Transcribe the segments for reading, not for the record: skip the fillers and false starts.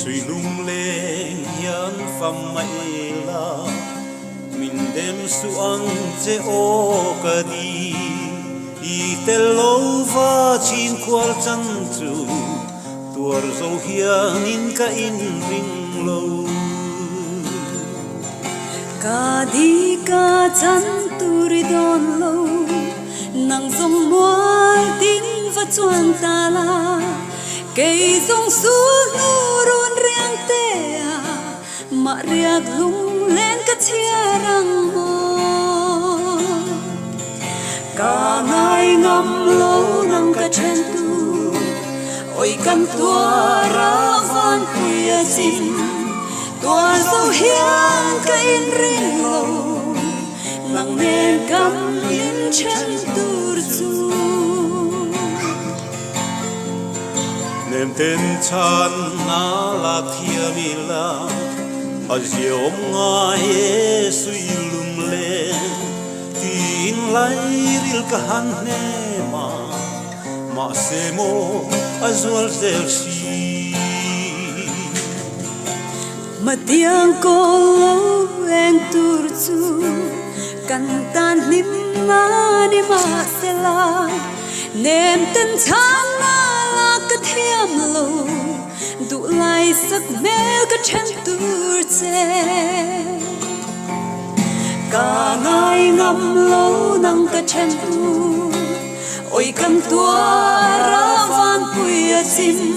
suy lung lên hiến phẩm mày la mình đem suang che o ka đi te lâu và chín qual chân chu tuar zo hian in ka in ring lâu ka đi ka chân turi don lâu nang zong mual tin và chuan ta la cây dòng suốt nu run riang te à mà riak lung lên cả chia răng mò cả ngày ngâm lâu nang cả chen tu ôi căn tua ra van khuya xin tua dâu hiang cả in rin lâu nang nên cắm in chen tu du nem ten chan na la thia mi la a ziom nga ye sui lum le tin lai ril ka han ne ma se mo azul zel si mà tiếng cô lâu em tur chu căn tan lim na đi mà se la nem ten chan na la ka thiam lo du lai sak mel ka chen tur che cả ngày ngâm lâu nang ka chen tu ôi căn tua ra van puya sim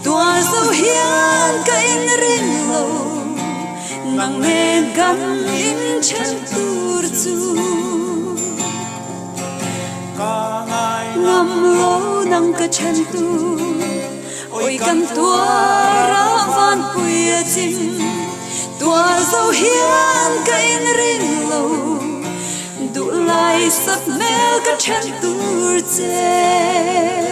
tua dâu hian ka in rin lo nang nên gan in chen tur chu cả ngày ngâm lâu nang ka chen tu ôi căn tua ra van puya sim tua dâu hian ka in rin lo du lai sak mel ka chen tur che